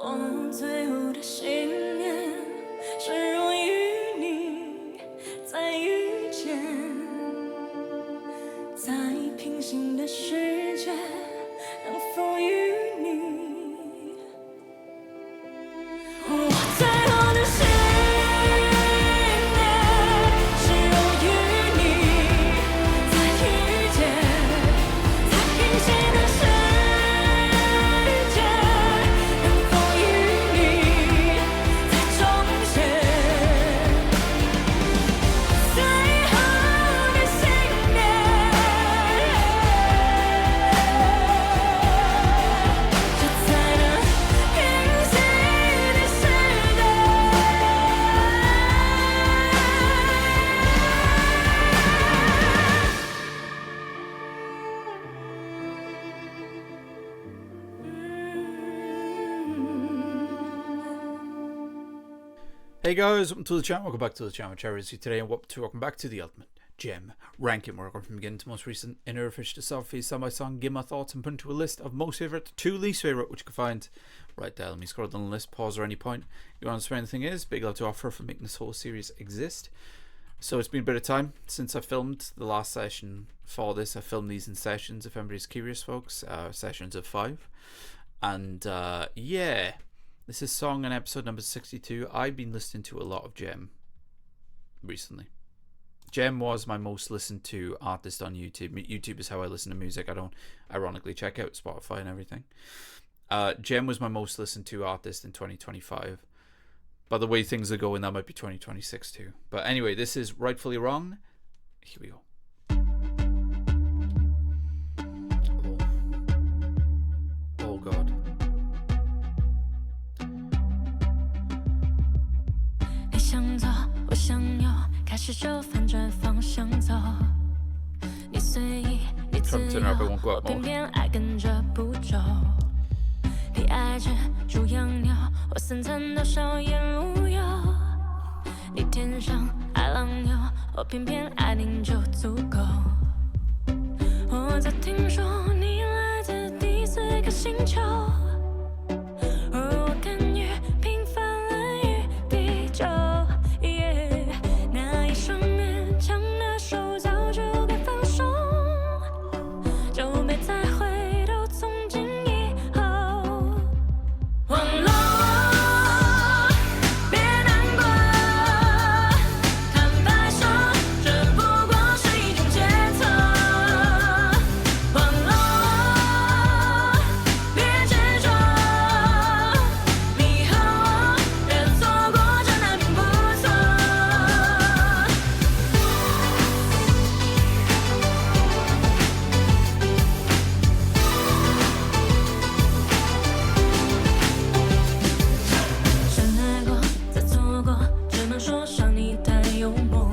我最后的信念是若与你再遇见，在平行的世界能否与你，我最后的信念是若与你再遇见，在平行的世界能否与你再重现，最后的信念就在那平行的世界。Hey guys, welcome to the channel. Welcome back to the channel. Charity today, and welcome back to the ultimate G.E.M ranking. We're going from beginning to most recent, in order fish to selfie, song by song, give my thoughts, and put into a list of most favorite to least favorite, which you can find right there. Let me scroll down the list, pause at any point you want to say anything. Is big love to offer for making this whole series exist. So it's been a bit of time since I filmed the last session for this. I filmed these in sessions, if anybody's curious, folks. Sessions of 5, and yeah. This is song and episode number 62. I've been listening to a lot of G.E.M recently. G.E.M was my most listened to artist on YouTube. YouTube is how I listen to music. I don't ironically check out Spotify and everything. G.E.M was my most listened to artist in 2025. By the way things are going, that might be 2026 too. But anyway, this is Rightfully Wrong. Here we go. Oh God. 你想走，我想有，开始就反着方向走。你随意，你自由，我偏偏爱跟着步骤。你爱吃猪羊牛，我三餐都少盐无油。你天生爱浪游，我偏偏爱您就足够。我早听说你来自第四个星球。而我甘于平凡了与地久，那一双勉强的手早就该放手，就别再回头，从今以后忘了我，别难过，坦白说，这不过是一种节奏。忘了我，别执着，你和我的错过真的并不错。深爱过，再错过，只能说上你太幽默。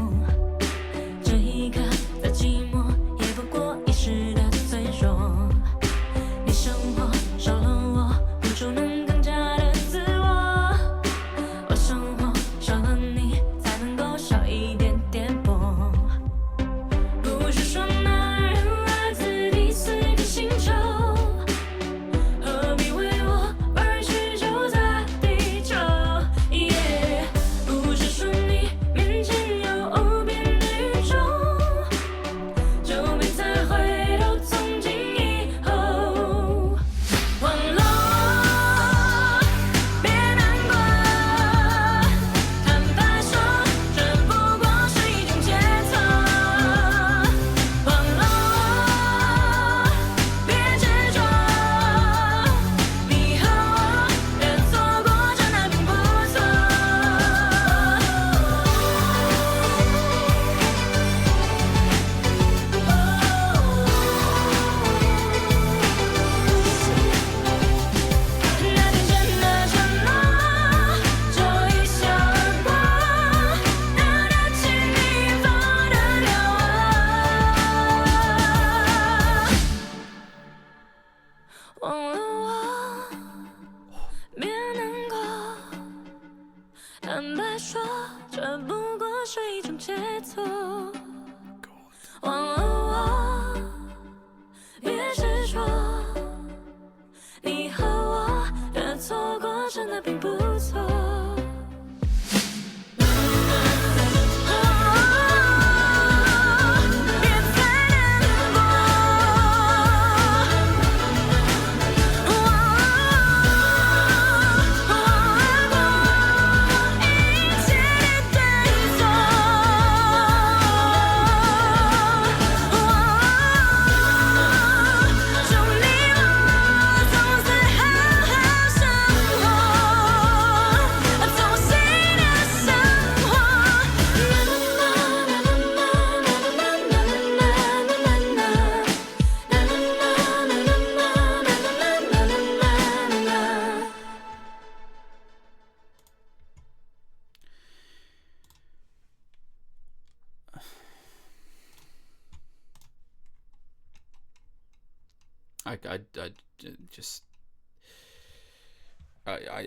这一刻再寂寞，也不过一时的脆弱。你生活少了我，付出能更加的自我。我生活少了你，才能够少一点颠簸。不是说那人来自第四个星球，何必为我而去就在地球？不是说你面前有无边的宇宙，就别再回头，从今以后忘了我，别难过，坦白说，这不过是一种节奏。忘了我，别执着，你和我的错过真的并不错。那天真的承诺，就一笑而过，那的情你放得了我。忘了我，别难过，坦白说，这不过是一种节奏。忘了我，别执着，你和我的错过我真的并不错。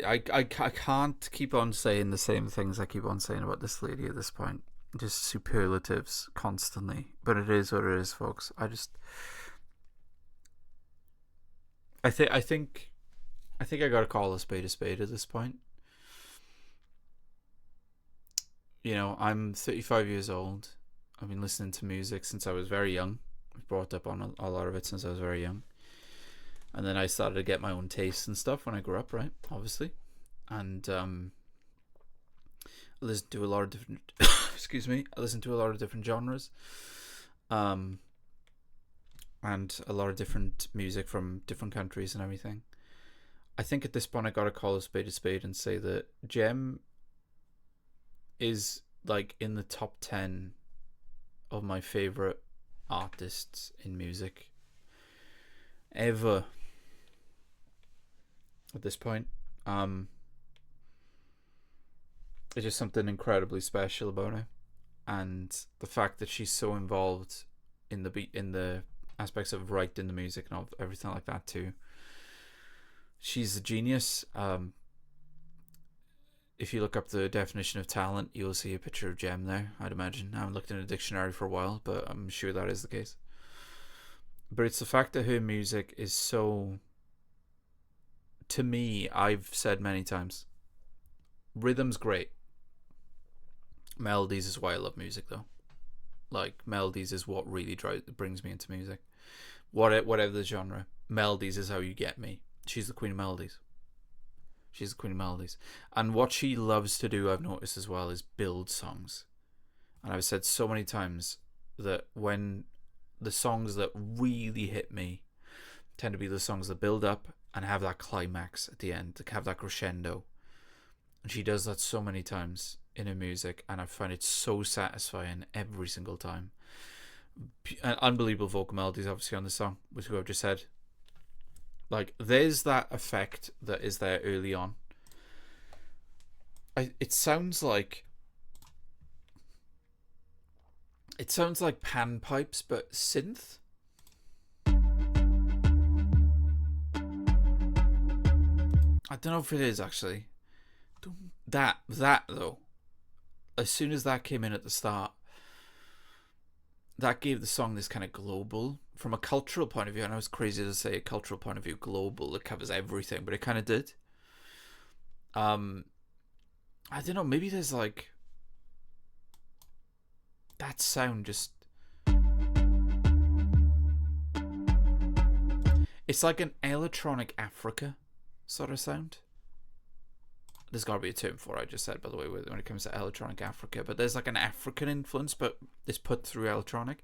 I can't keep on saying the same things I keep on saying about this lady at this point. Just superlatives constantly. But it is what it is, folks. I think I gotta call a spade at this point. You know, I'm 35 years old. I've been listening to music since I was very young. I was brought up on a lot of it since I was very young. And then I started to get my own tastes and stuff when I grew up, right? Obviously. And I listened to a lot of different excuse me. I listened to a lot of different genres. And a lot of different music from different countries and everything. I think at this point I gotta call a spade and say that G.E.M is like in the top 10 of my favorite artists in music ever at this point. There's just something incredibly special about her, and the fact that she's so involved in the aspects of writing the music and everything like that too. She's a genius. If you look up the definition of talent, you'll see a picture of G.E.M there, I'd imagine. I haven't looked in a dictionary for a while, but I'm sure that is the case. But it's the fact that her music is so... To me, I've said many times, rhythm's great. Melodies is why I love music, though. Like, melodies is what really brings me into music. Whatever the genre, melodies is how you get me. She's the queen of melodies. She's the queen of melodies. And what she loves to do, I've noticed as well, is build songs. And I've said so many times that when the songs that really hit me tend to be the songs that build up and have that climax at the end, to have that crescendo. And she does that so many times in her music, and I find it so satisfying every single time. Unbelievable vocal melodies, obviously, on the song, which I've just said. Like, there's that effect that is there early on. It sounds like panpipes, but synth. I don't know if it is, actually. That though, as soon as that came in at the start, that gave the song this kind of global, from a cultural point of view. I know it's crazy to say a cultural point of view, global, it covers everything, but it kind of did. I don't know, maybe there's like that sound just... It's like an electronic Africa sort of sound. There's got to be a term for it, I just said, by the way, when it comes to electronic Africa. But there's like an African influence, but it's put through electronic.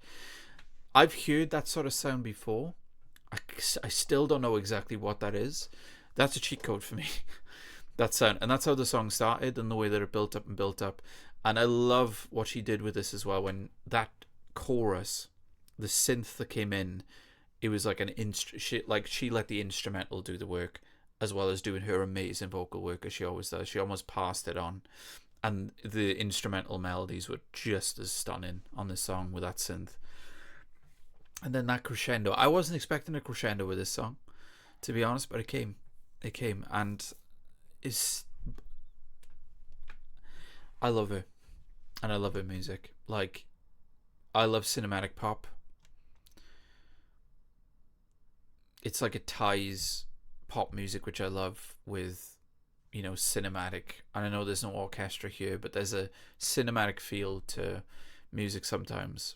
I've heard that sort of sound before. I still don't know exactly what that is. That's a cheat code for me. That sound. And that's how the song started, and the way that it built up and built up. And I love what she did with this as well. When that chorus, the synth that came in, it was like she let the instrumental do the work, as well as doing her amazing vocal work, as she always does. She almost passed it on. And the instrumental melodies were just as stunning on this song with that synth. And then that crescendo. I wasn't expecting a crescendo with this song, to be honest, but it came. It came. And I love her. And I love her music. Like, I love cinematic pop. It's like it ties pop music, which I love, with you know, cinematic. And I know there's no orchestra here, but there's a cinematic feel to music sometimes,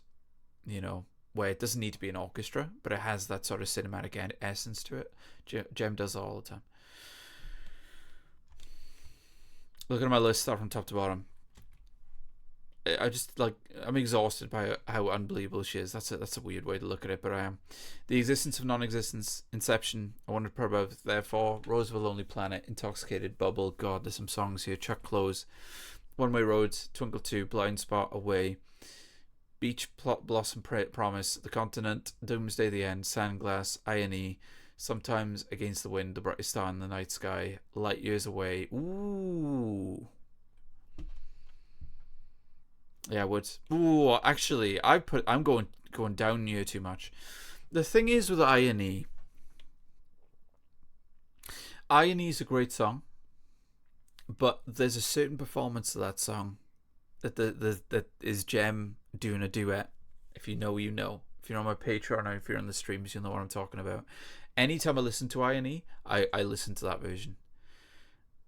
you know, where it doesn't need to be an orchestra, but it has that sort of cinematic essence to it. G.E.M does it all the time. Looking at my list, start from top to bottom. I just like, I'm exhausted by how unbelievable she is. That's a weird way to look at it, but I am. The Existence of Non-Existence, Inception, I Wondered Per Above, Therefore, Rose of a Lonely Planet, Intoxicated, Bubble. God, there's some songs here. Chuck Close, One Way Road, Twinkle 2, Blind Spot, Away, Beach Blossom Promise, The Continent, Doomsday the End, Sandglass, I&E, Sometimes Against the Wind, The Brightest Star in the Night Sky, Light Years Away. Ooh. Yeah, I would. Ooh, actually, I'm going down here too much. The thing is with I&E is a great song, but there's a certain performance to that song that is G.E.M doing a duet. If you know, you know. If you're on my Patreon or if you're on the streams, you'll know what I'm talking about. Anytime I listen to I&E, I listen to that version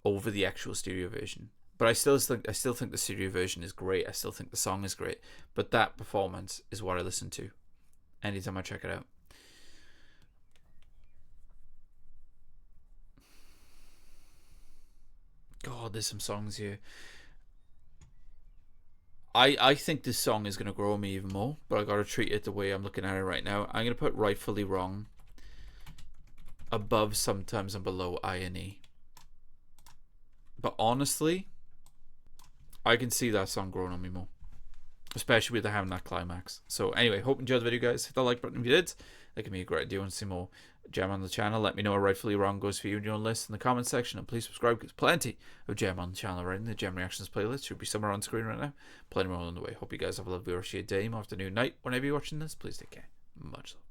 over the actual studio version. But I still think the studio version is great. I still think the song is great. But that performance is what I listen to anytime I check it out. God, there's some songs here. I think this song is going to grow me even more, but I got to treat it the way I'm looking at it right now. I'm going to put Rightfully Wrong above Sometimes and below I&E. But honestly, I can see that song growing on me more, especially with having that climax. So anyway, hope you enjoyed the video, guys. Hit that like button if you did. That can be a great idea. Want to see more G.E.M on the channel? Let me know how Rightfully Wrong goes for you in your own list in the comment section, and please subscribe because plenty of G.E.M on the channel right in the G.E.M reactions playlist should be somewhere on screen right now. Plenty more on the way. Hope you guys have a lovely rest of your day, afternoon, night, whenever you're watching this. Please take care. Much love.